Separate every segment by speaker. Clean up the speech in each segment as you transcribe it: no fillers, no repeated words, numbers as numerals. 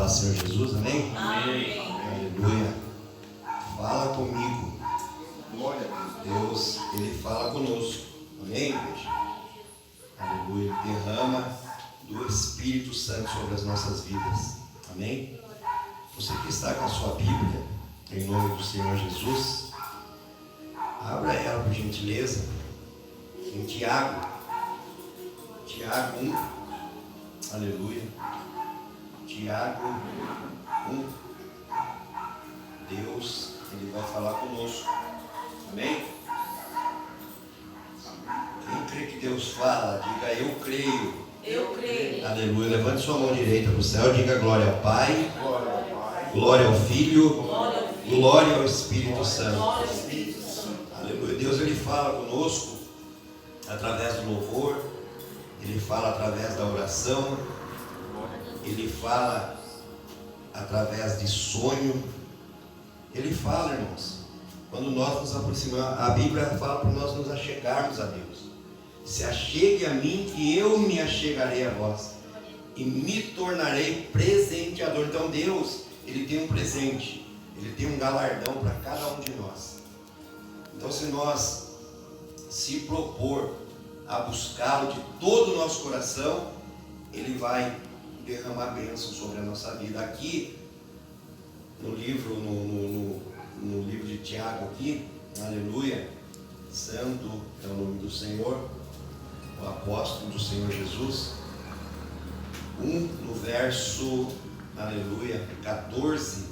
Speaker 1: paz, Senhor Jesus, amém?
Speaker 2: Amém.
Speaker 1: Aleluia. Fala comigo.
Speaker 3: Glória a
Speaker 1: Deus, Ele fala conosco, amém, igreja? Aleluia. Ele derrama do Espírito Santo sobre as nossas vidas, amém? Você que está com a sua Bíblia, em nome do Senhor Jesus, abra ela por gentileza, em Tiago 1, aleluia, Tiago 1, Deus, Ele vai falar conosco, amém? Quem crê que Deus fala, diga eu creio.
Speaker 2: Eu creio.
Speaker 1: Aleluia. Levante sua mão direita para o céu, diga glória ao Pai,
Speaker 3: Glória ao Pai.
Speaker 1: glória ao Filho,
Speaker 2: Glória ao Filho.
Speaker 1: glória ao Espírito Santo.
Speaker 2: Glória ao Espírito Santo.
Speaker 1: Aleluia. Deus, Ele fala conosco através do louvor, Ele fala através da oração, Ele fala através de sonho, Ele fala, irmãos. Quando nós nos aproximamos, a Bíblia fala para nós nos achegarmos a Deus. Se achegue a mim que eu me achegarei a vós e me tornarei presenteador. Então Deus, Ele tem um presente, Ele tem um galardão para cada um de nós. Então se nós se propor a buscá-lo de todo o nosso coração, Ele vai derramar bênção sobre a nossa vida. Aqui no livro, no livro de Tiago aqui, aleluia, santo é o nome do Senhor, o apóstolo do Senhor Jesus, no verso, aleluia, 14,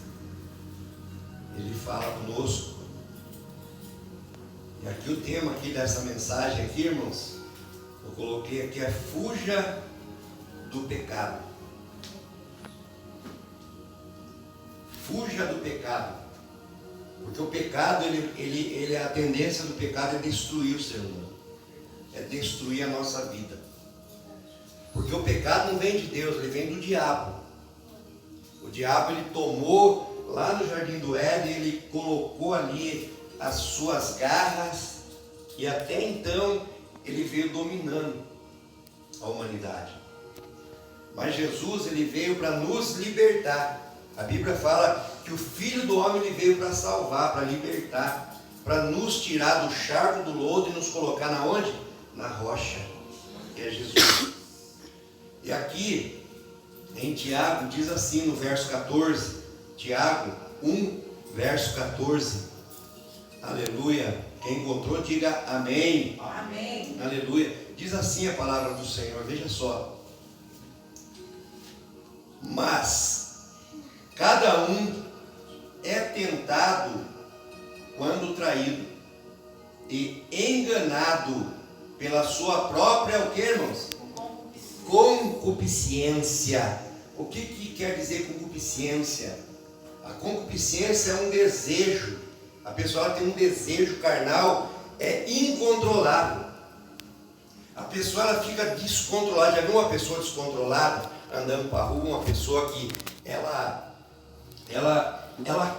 Speaker 1: ele fala conosco. E aqui o tema aqui dessa mensagem aqui, irmãos, eu coloquei aqui, é fuja do pecado. Fuja do pecado. Porque o pecado, a tendência do pecado é destruir o ser humano. É destruir a nossa vida. Porque o pecado não vem de Deus, ele vem do diabo. O diabo, ele tomou lá no Jardim do Éden, ele colocou ali as suas garras, e até então ele veio dominando a humanidade. Mas Jesus, ele veio para nos libertar. A Bíblia fala que o Filho do Homem, ele veio para salvar, para libertar, para nos tirar do charco do lodo e nos colocar na onde? Na rocha, que é Jesus. E aqui em Tiago diz assim no verso 14, Tiago 1, verso 14, aleluia. Quem encontrou, diga amém.
Speaker 2: Amém.
Speaker 1: Aleluia. Diz assim a palavra do Senhor, veja só. Mas cada um é tentado quando traído e enganado pela sua própria, o que, irmãos? Concupiscência. O que quer dizer concupiscência? A concupiscência é um desejo. A pessoa tem um desejo carnal, é incontrolável. A pessoa, ela fica descontrolada. Já viu uma pessoa descontrolada andando para a rua? Uma pessoa que ela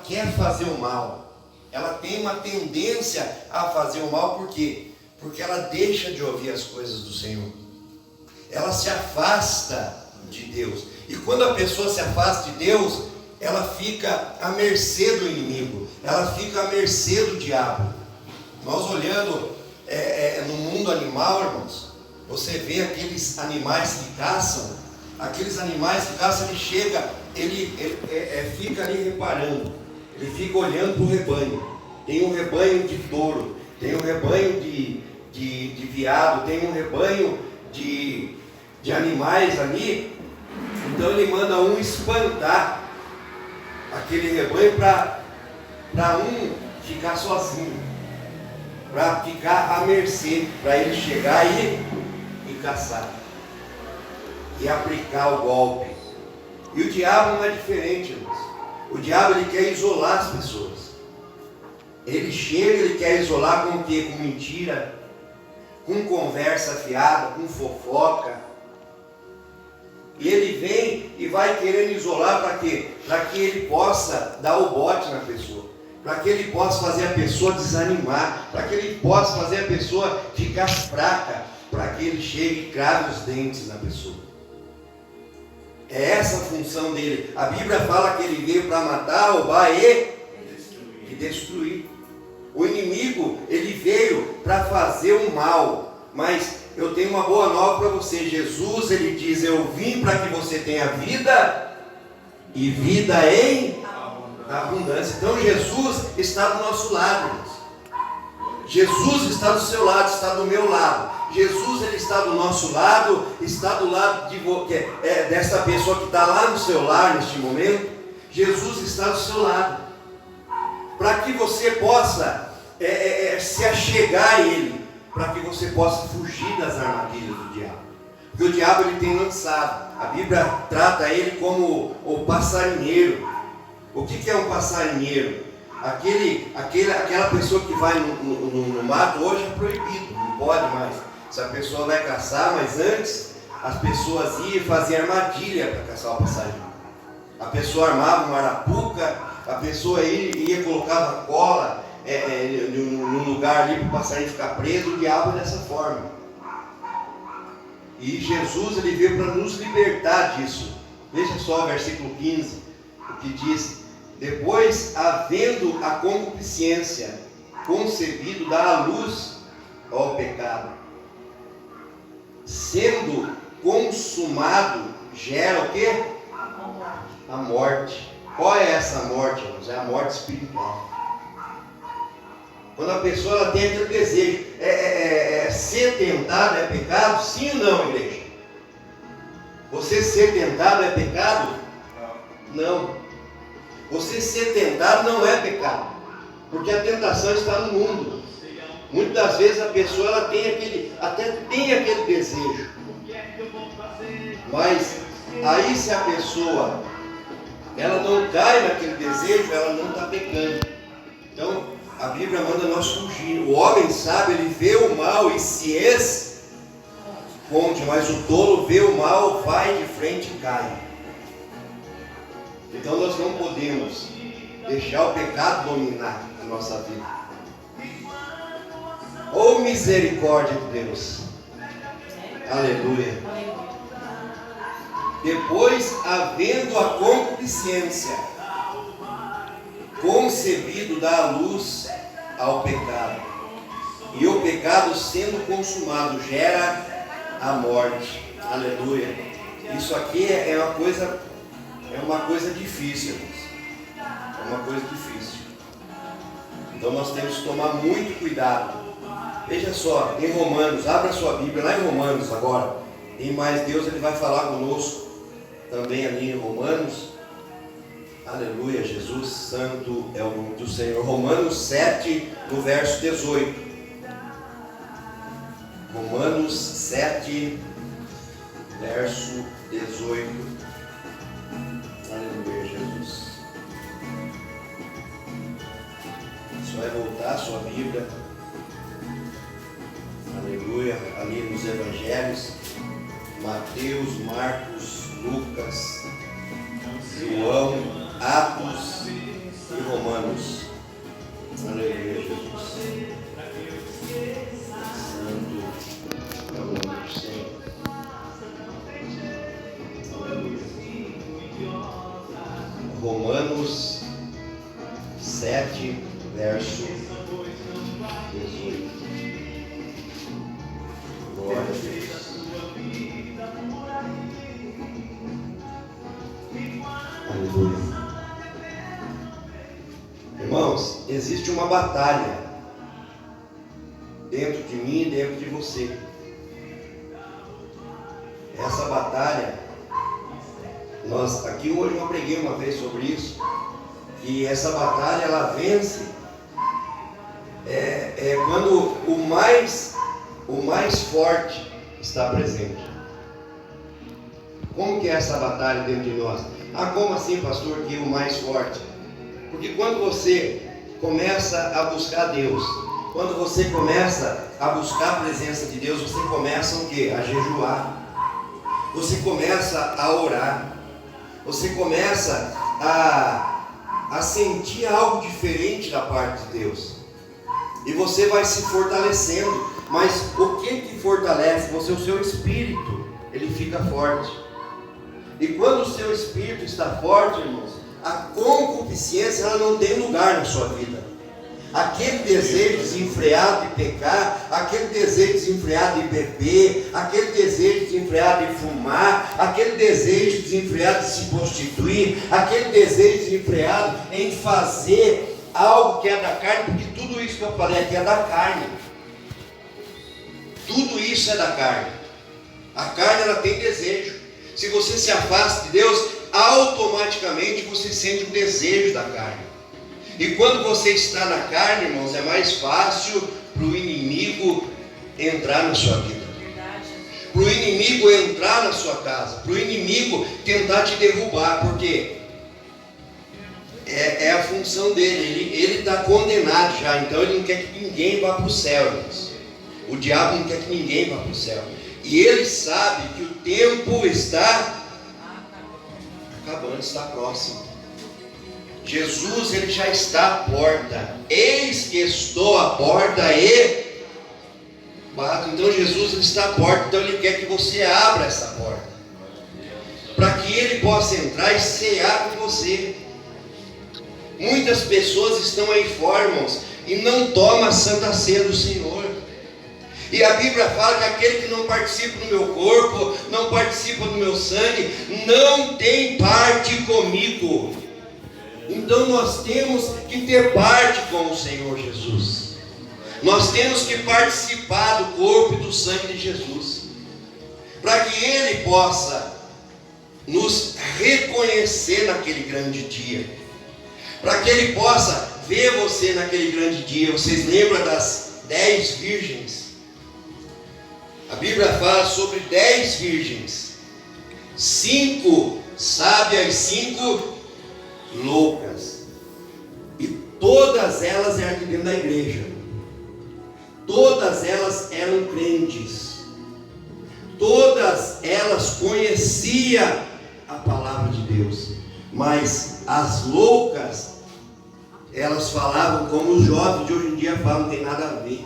Speaker 1: quer fazer o mal. Ela tem uma tendência a fazer o mal. Por quê? Porque ela deixa de ouvir as coisas do Senhor. Ela se afasta de Deus. E quando a pessoa se afasta de Deus, ela fica à mercê do inimigo. Ela fica à mercê do diabo. Nós olhando no mundo animal, irmãos, você vê aqueles animais que caçam. Aqueles animais que caçam, ele chega, ele fica ali reparando. Ele fica olhando para o rebanho. Tem um rebanho de touro, tem um rebanho de veado, tem um rebanho de animais ali. Então ele manda um espantar aquele rebanho para um ficar sozinho, para ficar à mercê, para ele chegar e caçar e aplicar o golpe. E o diabo não é diferente, irmãos. O diabo, ele quer isolar as pessoas. Ele chega, ele quer isolar com o quê? Com mentira, com conversa fiada, com fofoca. E ele vem e vai querendo isolar para quê? Para que ele possa dar o bote na pessoa. Para que ele possa fazer a pessoa desanimar. Para que ele possa fazer a pessoa ficar fraca. Para que ele chegue e crave os dentes na pessoa. É essa a função dele. A Bíblia fala que ele veio para matar, roubar e destruir. O inimigo, ele veio para fazer o mal. Mas eu tenho uma boa nova para você. Jesus, ele diz: eu vim para que você tenha vida e vida em abundância. Então Jesus está do nosso lado, irmãos. Jesus está do seu lado, está do meu lado. Jesus, ele está do nosso lado, está do lado dessa pessoa que está lá no seu lar neste momento. Jesus está do seu lado, para que você possa se achegar a Ele, para que você possa fugir das armadilhas do diabo. Porque o diabo, ele tem lançado, a Bíblia trata ele como o passarinheiro. O que é um passarinheiro? Aquela pessoa que vai no mato, hoje é proibido, não pode mais. Se a pessoa vai caçar, mas antes as pessoas iam fazer armadilha para caçar o passarinho. A pessoa armava uma arapuca, a pessoa ia colocava cola no lugar ali para o passarinho ficar preso. O diabo é dessa forma. E Jesus, ele veio para nos libertar disso. Veja só o versículo 15, o que diz: depois, havendo a concupiscência concebido, dá à luz ao pecado. Sendo consumado, gera o quê? A morte. Qual é essa morte, irmãos? É a morte espiritual. Quando a pessoa ela tem aquele desejo, ser tentado é pecado? Sim ou não, igreja? Você ser tentado é pecado? Não. Você ser tentado não é pecado, porque a tentação está no mundo. Muitas das vezes a pessoa ela até tem aquele desejo, mas aí se a pessoa ela não cai naquele desejo, ela não está pecando. Então a Bíblia manda nós fugir. O homem sábio, ele vê o mal e se esconde, mas o tolo vê o mal, vai de frente e cai. Então nós não podemos deixar o pecado dominar a nossa vida. Oh, misericórdia de Deus. Aleluia. Depois, havendo a concupiscência concebido, dá a luz ao pecado. E o pecado, sendo consumado, gera a morte. Aleluia. Isso aqui é uma coisa difícil, irmãos. É uma coisa difícil. Então nós temos que tomar muito cuidado. Veja só, em Romanos, abra sua Bíblia lá em Romanos agora. E mais Deus, ele vai falar conosco também ali em Romanos. Aleluia, Jesus santo é o nome do Senhor. Romanos 7, no verso 18. Romanos 7, verso 18. Aleluia, Jesus. Só é voltar a sua Bíblia. Aleluia, ali nos Evangelhos, Mateus, Marcos, Lucas, João, Atos e Romanos. Aleluia, Jesus. Santo é o nome do Senhor. Aleluia. Romanos 7, verso 18. Glória a Deus. Aleluia. Irmãos, existe uma batalha dentro de mim e dentro de você. Essa batalha, aqui hoje eu preguei uma vez sobre isso, que essa batalha ela vence quando o mais forte está presente. Como que é essa batalha dentro de nós? Ah, como assim, pastor, que o mais forte? Porque quando você começa a buscar Deus, quando você começa a buscar a presença de Deus, você começa o quê? A jejuar. Você começa a orar. Você começa a sentir algo diferente da parte de Deus. E você vai se fortalecendo. Mas o que fortalece você? O seu espírito, ele fica forte. E quando o seu espírito está forte, irmãos, a concupiscência ela não tem lugar na sua vida. Aquele desejo desenfreado de pecar, aquele desejo desenfreado de beber, aquele desejo desenfreado de fumar, aquele desejo desenfreado de se prostituir, aquele desejo desenfreado em fazer algo que é da carne, porque tudo isso que eu falei aqui é da carne. Tudo isso é da carne. A carne ela tem desejo. Se você se afasta de Deus, automaticamente você sente o desejo da carne. E quando você está na carne, irmãos, é mais fácil para o inimigo entrar na sua vida. Para o inimigo entrar na sua casa. Para o inimigo tentar te derrubar. Porque é a função dele. Ele está condenado já. Então ele não quer que ninguém vá para o céu, irmãos. O diabo não quer que ninguém vá para o céu. E ele sabe que o tempo está acabando, está próximo. Jesus, ele já está à porta. Eis que estou à porta e bato. Então Jesus, ele está à porta. Então ele quer que você abra essa porta, para que ele possa entrar e cear com você. Muitas pessoas estão aí fora, irmãos, e não tomam a santa ceia do Senhor. E a Bíblia fala que aquele que não participa do meu corpo, não participa do meu sangue, não tem parte comigo. Então nós temos que ter parte com o Senhor Jesus. Nós temos que participar do corpo e do sangue de Jesus, para que Ele possa nos reconhecer naquele grande dia, para que Ele possa ver você naquele grande dia. Vocês lembram das 10 virgens? A Bíblia fala sobre 10 virgens, 5 sábias e 5 loucas, e todas elas eram de dentro da igreja, todas elas eram crentes, todas elas conheciam a palavra de Deus, mas as loucas, elas falavam como os jovens de hoje em dia falam, não tem nada a ver.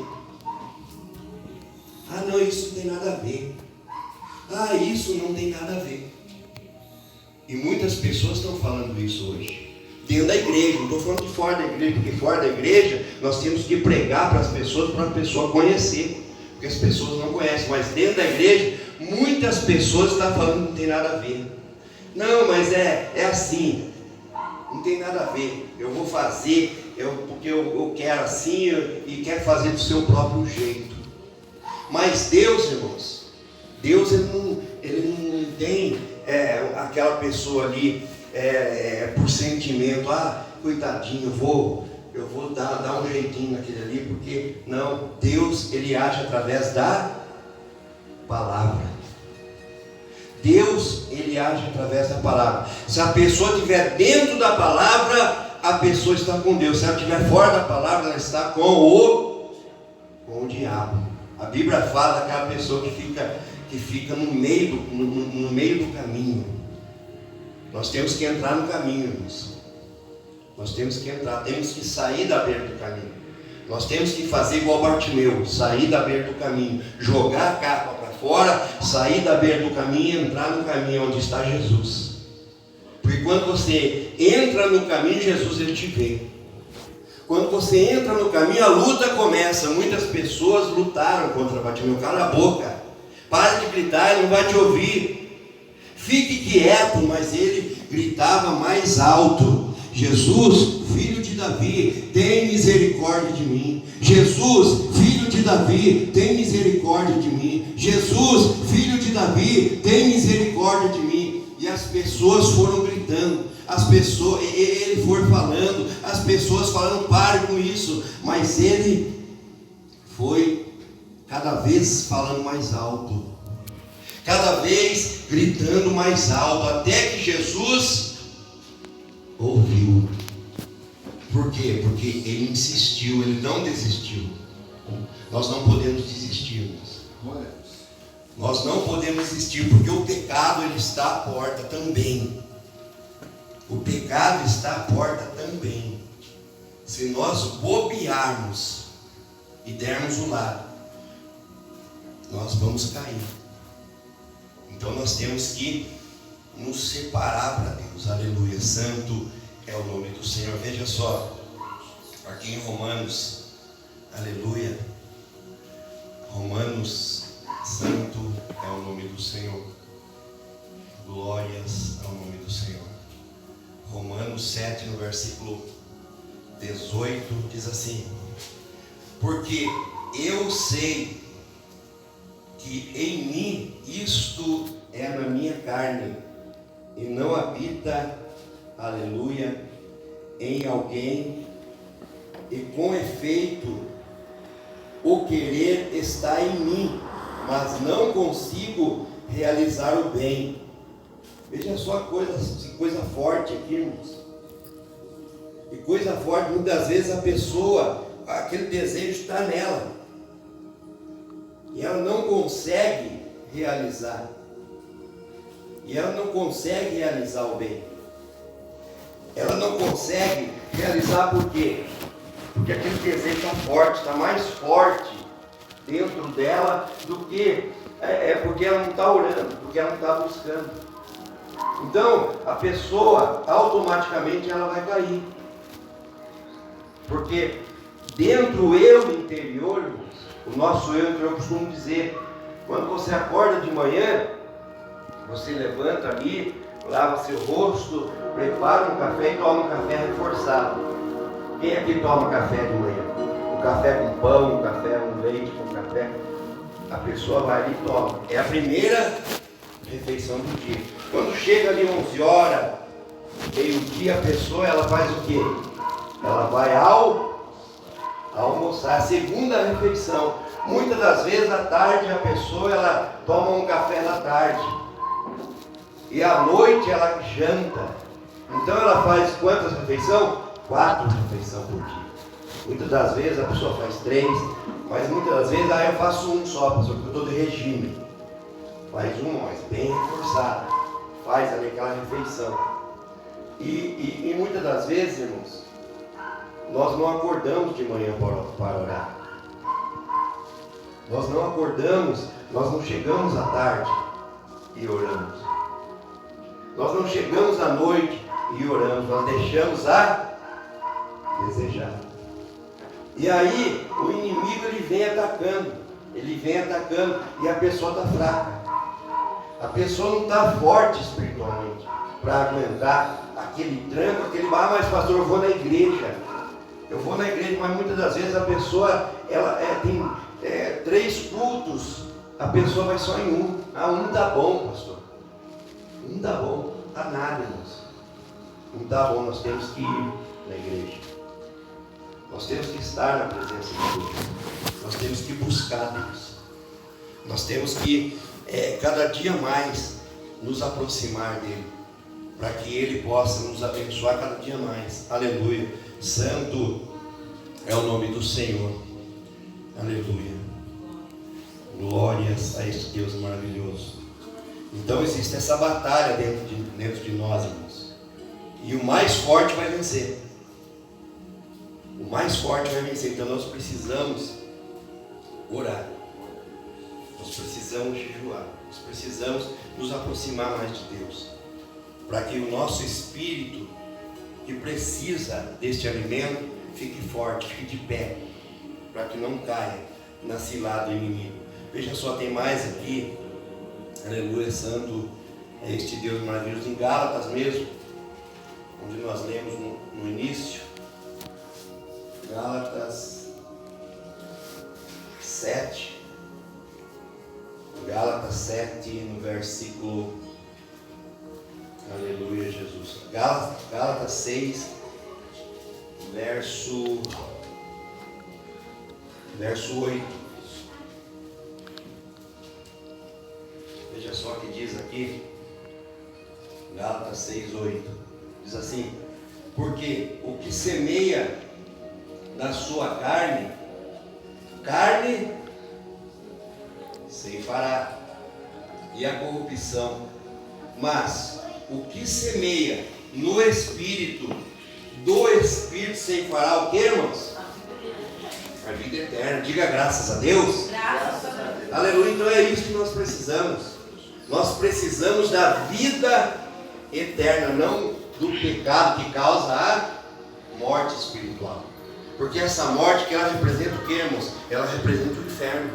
Speaker 1: Ah, não, isso não tem nada a ver. Ah, isso não tem nada a ver. E muitas pessoas estão falando isso hoje, dentro da igreja. Não estou falando de fora da igreja, porque fora da igreja nós temos que pregar para as pessoas, para a pessoa conhecer, porque as pessoas não conhecem. Mas dentro da igreja, muitas pessoas estão falando que não tem nada a ver. Não, mas é assim, não tem nada a ver. Eu vou fazer, porque eu quero assim, e quero fazer do seu próprio jeito. Mas Deus, irmãos, Deus ele não tem aquela pessoa ali por sentimento, coitadinho, eu vou dar um jeitinho naquele ali, porque não, Deus ele age através da palavra. Deus ele age através da palavra. Se a pessoa estiver dentro da palavra, a pessoa está com Deus. Se ela estiver fora da palavra, ela está com o diabo. A Bíblia fala daquela pessoa que fica no meio do caminho. Nós temos que entrar no caminho, irmãos. Nós temos que entrar, temos que sair da beira do caminho. Nós temos que fazer igual Bartimeu, sair da beira do caminho, jogar a capa para fora, sair da beira do caminho e entrar no caminho onde está Jesus. Porque quando você entra no caminho, Jesus ele te vê. Quando você entra no caminho, a luta começa. Muitas pessoas lutaram contra Bartimeu. Cala a boca, para de gritar, ele não vai te ouvir. Fique quieto, mas ele gritava mais alto: Jesus, filho de Davi, tem misericórdia de mim. Jesus, filho de Davi, tem misericórdia de mim. Jesus, filho de Davi, tem misericórdia de mim. E as pessoas foram gritando, ele foi falando, as pessoas falando, pare com isso, mas ele foi cada vez falando mais alto, cada vez gritando mais alto, até que Jesus ouviu. Por quê? Porque ele insistiu, ele não desistiu. Nós não podemos desistir, nós não podemos desistir, porque o pecado ele está à porta também. O pecado está à porta também. Se nós bobearmos e dermos o lado, nós vamos cair. Então nós temos que nos separar para Deus. Aleluia. Santo é o nome do Senhor. Veja só, aqui em Romanos, aleluia. Romanos, santo é o nome do Senhor. Glórias ao nome do Senhor. Romanos 7, no versículo 18, diz assim: porque eu sei que em mim isto é na minha carne, e não habita, aleluia, em alguém, e com efeito o querer está em mim, mas não consigo realizar o bem. Veja só coisa forte aqui, irmãos. E coisa forte, muitas vezes a pessoa, aquele desejo está nela, e ela não consegue realizar. E ela não consegue realizar o bem. Ela não consegue realizar por quê? Porque aquele desejo está forte, está mais forte dentro dela do que porque ela não está orando, porque ela não está buscando. Então, a pessoa automaticamente ela vai cair. Porque dentro do eu interior, irmãos, o nosso eu interior, eu costumo dizer, quando você acorda de manhã, você levanta ali, lava seu rosto, prepara um café e toma um café reforçado. Quem aqui toma café de manhã? Um café com pão, um café com leite, com café. A pessoa vai ali e toma. É a primeira refeição do dia. Quando chega ali 11 horas, meio-dia, a pessoa ela faz o quê? Ela vai almoçar. A segunda refeição. Muitas das vezes à tarde a pessoa ela toma um café da tarde. E à noite ela janta. Então ela faz quantas refeições? 4 refeições por dia. Muitas das vezes a pessoa faz 3, mas muitas das vezes eu faço um só, pastor, porque eu estou de regime. Faz uma, mas bem reforçada. Faz ali aquela refeição. E muitas das vezes, irmãos, nós não acordamos de manhã para orar. Nós não acordamos, nós não chegamos à tarde e oramos. Nós não chegamos à noite e oramos, nós deixamos a desejar. E aí o inimigo ele vem atacando e a pessoa está fraca. A pessoa não está forte espiritualmente para aguentar aquele tranco, mas pastor, eu vou na igreja, mas muitas das vezes a pessoa tem 3 cultos, a pessoa vai só em um. Um tá bom, pastor. Não dá bom, não dá nada, irmãos. Não dá bom, nós temos que ir na igreja. Nós temos que estar na presença de Deus. Nós temos que buscar Deus. Nós temos que cada dia mais nos aproximar dele, para que ele possa nos abençoar cada dia mais. Aleluia. Santo é o nome do Senhor. Aleluia. Glórias a este Deus maravilhoso. Então existe essa batalha dentro de nós, irmãos. E o mais forte vai vencer. O mais forte vai vencer. Então nós precisamos orar. Nós precisamos jejuar. Nós precisamos nos aproximar mais de Deus. Para que o nosso espírito, que precisa deste alimento, fique forte, fique de pé. Para que não caia na cilada do inimigo. Veja só, tem mais aqui. Aleluia, santo é este Deus maravilhoso. Em Gálatas mesmo, onde nós lemos no início, Gálatas 7, no versículo, aleluia, Jesus, Gálatas 6, verso 8. Veja só o que diz aqui, Gálatas 6:8, diz assim: porque o que semeia na sua carne ceifará, e a corrupção, mas o que semeia no Espírito, do Espírito ceifará o que, irmãos? A vida eterna. Diga graças a Deus.
Speaker 2: Graças a Deus.
Speaker 1: Aleluia. Então é isso que nós precisamos. Nós precisamos da vida eterna, não do pecado que causa a morte espiritual. Porque essa morte que ela representa o que, irmãos? Ela representa o inferno.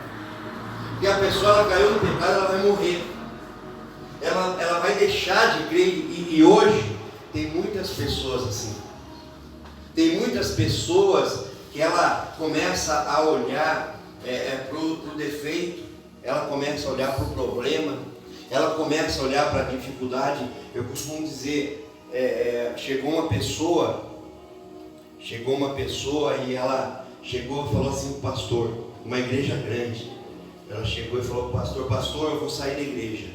Speaker 1: Porque a pessoa ela caiu no pecado, ela vai morrer. Ela vai deixar de crer. E hoje tem muitas pessoas assim. Tem muitas pessoas que ela começa a olhar para o defeito, ela começa a olhar para o problema, ela começa a olhar para a dificuldade. Eu costumo dizer, chegou uma pessoa e ela chegou e falou assim, pastor, uma igreja grande. Ela chegou e falou, pastor, eu vou sair da igreja.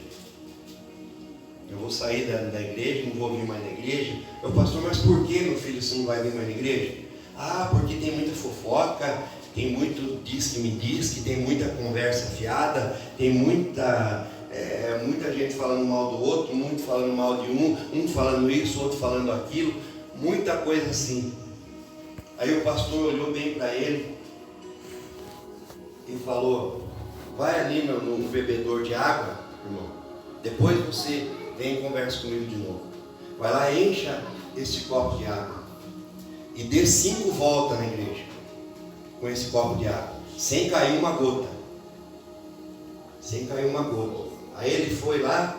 Speaker 1: Eu vou sair da igreja, não vou vir mais na igreja. Eu, pastor, mas por que, meu filho, você não vai vir mais na igreja? Ah, porque tem muita fofoca, tem muito diz que me diz, que tem muita conversa fiada, tem muita gente falando mal do outro, muito falando mal de um falando isso, outro falando aquilo, muita coisa assim. Aí o pastor olhou bem para ele e falou, vai ali no bebedor de água, irmão, depois você vem e conversa comigo de novo. Vai lá, encha esse copo de água e dê 5 voltas na igreja com esse copo de água, sem cair uma gota. Sem cair uma gota. Aí ele foi lá,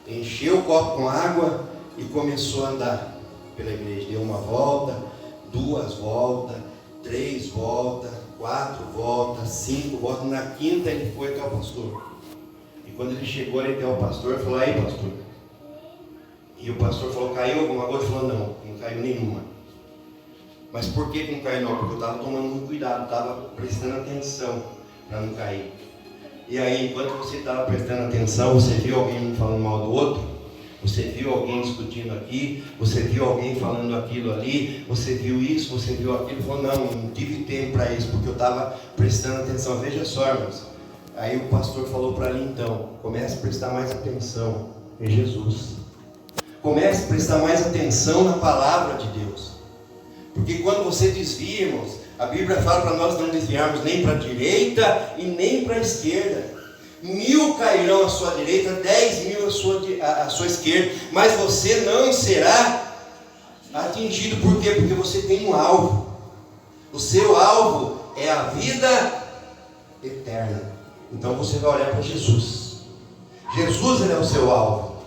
Speaker 1: encheu o copo com água e começou a andar pela igreja. Deu 1 volta, 2 voltas, 3 voltas, 4 voltas, 5 voltas. Na quinta ele foi até o pastor. E quando ele chegou ali até o pastor, ele falou, aí pastor. E o pastor falou, caiu alguma gota? Ele falou, não caiu nenhuma. Mas por que não caiu não? Porque eu estava tomando muito cuidado, estava prestando atenção para não cair. E aí, enquanto você estava prestando atenção, você viu alguém falando mal do outro? Você viu alguém discutindo aqui? Você viu alguém falando aquilo ali? Você viu isso? Você viu aquilo? Falou, não tive tempo para isso, porque eu estava prestando atenção. Veja só, irmãos. Aí o pastor falou para ele, então, comece a prestar mais atenção em Jesus. Comece a prestar mais atenção na palavra de Deus. Porque quando você desvia, irmãos, a Bíblia fala para nós não desviarmos nem para a direita e nem para a esquerda. 1000 cairão à sua direita, 10.000 à sua esquerda, mas você não será atingido. Por quê? Porque você tem um alvo. O seu alvo é a vida eterna. Então você vai olhar para Jesus. Jesus, ele é o seu alvo.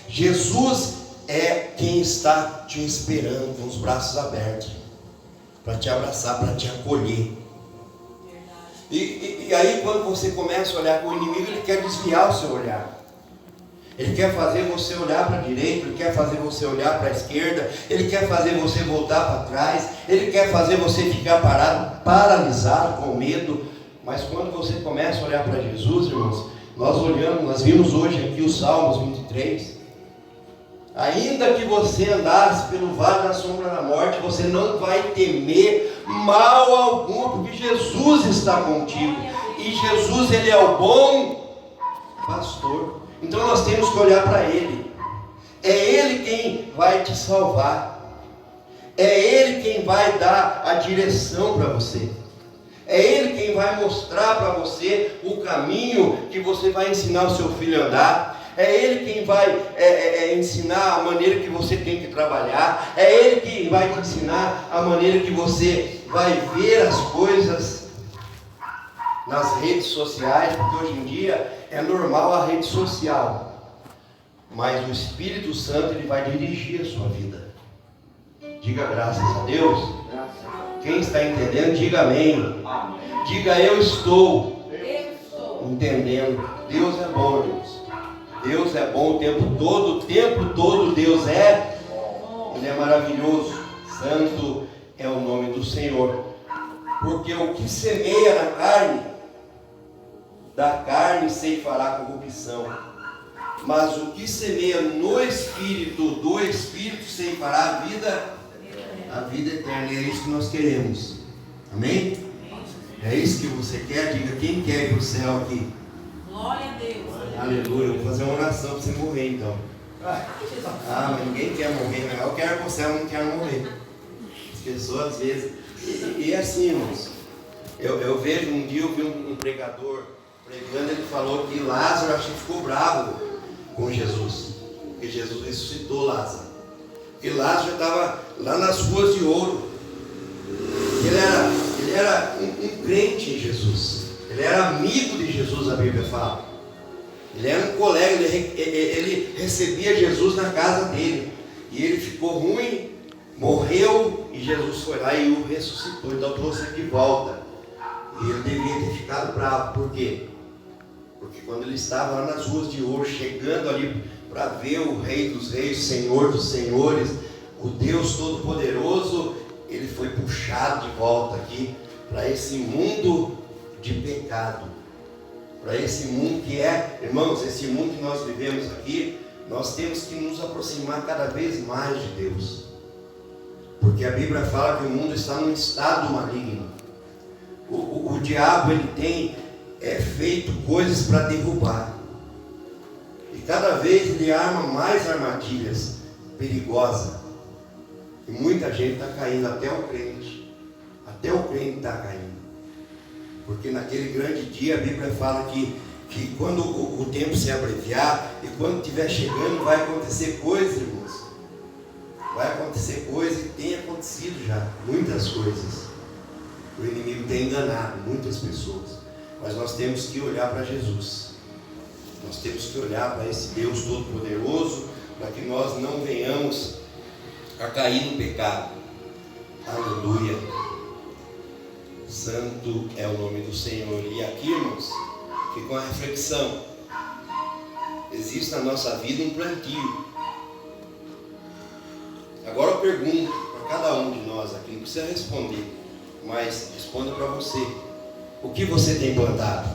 Speaker 1: Jesus é quem está te esperando com os braços abertos para te abraçar, para te acolher. E aí quando você começa a olhar para o inimigo, ele quer desviar o seu olhar. Ele quer fazer você olhar para a direita, ele quer fazer você olhar para a esquerda, ele quer fazer você voltar para trás, ele quer fazer você ficar parado, paralisado, com medo. Mas quando você começa a olhar para Jesus, irmãos, nós vimos hoje aqui o Salmos 23. Ainda que você andasse pelo vale da sombra da morte, você não vai temer mal algum, porque Jesus está contigo. E Jesus, ele é o bom pastor. Então nós temos que olhar para ele. É ele quem vai te salvar. É ele quem vai dar a direção para você. É ele quem vai mostrar para você o caminho que você vai ensinar o seu filho a andar. É ele quem vai ensinar a maneira que você tem que trabalhar. É ele quem vai te ensinar a maneira que você vai ver as coisas nas redes sociais, porque hoje em dia é normal a rede social, mas o Espírito Santo, ele vai dirigir a sua vida. Diga graças a Deus. Quem está entendendo, diga amém. Diga eu estou entendendo. Deus é bom, Deus. Deus é bom o tempo todo Deus Ele é maravilhoso. Santo é o nome do Senhor. Porque o que semeia na carne, da carne ceifará corrupção. Mas o que semeia no Espírito, do Espírito ceifará a vida eterna. E é isso que nós queremos. Amém? É isso que você quer? Diga, quem quer ir para o céu aqui?
Speaker 2: Glória a Deus.
Speaker 1: Aleluia. Eu vou fazer uma oração para você morrer então. Ah, mas ninguém quer morrer, mas eu quero ir para o céu, eu não quero morrer. As pessoas às vezes. E assim, irmãos, eu vejo um dia, eu vi um pregador pregando, ele falou que Lázaro acho que ficou bravo com Jesus. Porque Jesus ressuscitou Lázaro. Porque Lázaro já estava lá nas ruas de ouro. Ele era um crente em Jesus. Ele era amigo de Jesus, a Bíblia fala. Ele era um colega, ele recebia Jesus na casa dele. E ele ficou ruim, morreu, e Jesus foi lá e o ressuscitou. Então trouxe ele de volta. E ele devia ter ficado bravo. Por quê? Porque quando ele estava lá nas ruas de ouro, chegando ali para ver o Rei dos Reis, Senhor dos Senhores, o Deus Todo-Poderoso, ele foi puxado de volta aqui para esse mundo de pecado. Para esse mundo que é, irmãos, esse mundo que nós vivemos aqui, nós temos que nos aproximar cada vez mais de Deus. Porque a Bíblia fala que o mundo está num estado maligno. O diabo, ele tem feito coisas para derrubar. E cada vez ele arma mais armadilhas perigosas. E muita gente está caindo, até o crente. Até o crente está caindo. Porque naquele grande dia a Bíblia fala que quando o tempo se abreviar e quando estiver chegando vai acontecer coisas, irmãos. Vai acontecer coisas e tem acontecido já. Muitas coisas. O inimigo tem enganado muitas pessoas. Mas nós temos que olhar para Jesus. Nós temos que olhar para esse Deus Todo-Poderoso, para que nós não venhamos a cair no pecado. Aleluia. Santo é o nome do Senhor. E aqui, irmãos, fica uma reflexão. Existe na nossa vida um plantio. Agora eu pergunto para cada um de nós aqui, não precisa responder, mas responda para você. O que você tem plantado?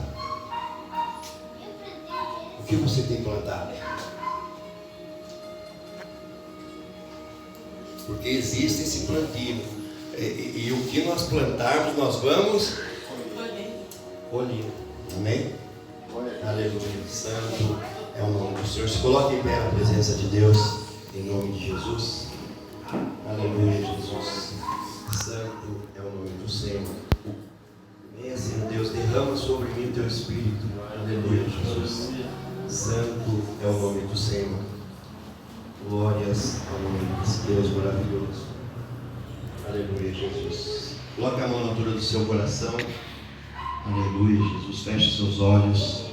Speaker 1: O que você tem plantado? Porque existe esse plantio. E o que nós plantarmos, nós vamos colher. Amém? Aleluia. Santo é o nome do Senhor. Se coloque em pé na presença de Deus, em nome de Jesus. Aleluia, Jesus. Santo é o nome do Senhor. Venha, Senhor Deus, derrama sobre mim o teu Espírito. Aleluia, Jesus. Santo é o nome do Senhor. Glórias ao nome desse Deus maravilhoso. Aleluia, Jesus. Coloque a mão na altura do seu coração. Aleluia, Jesus. Feche seus olhos.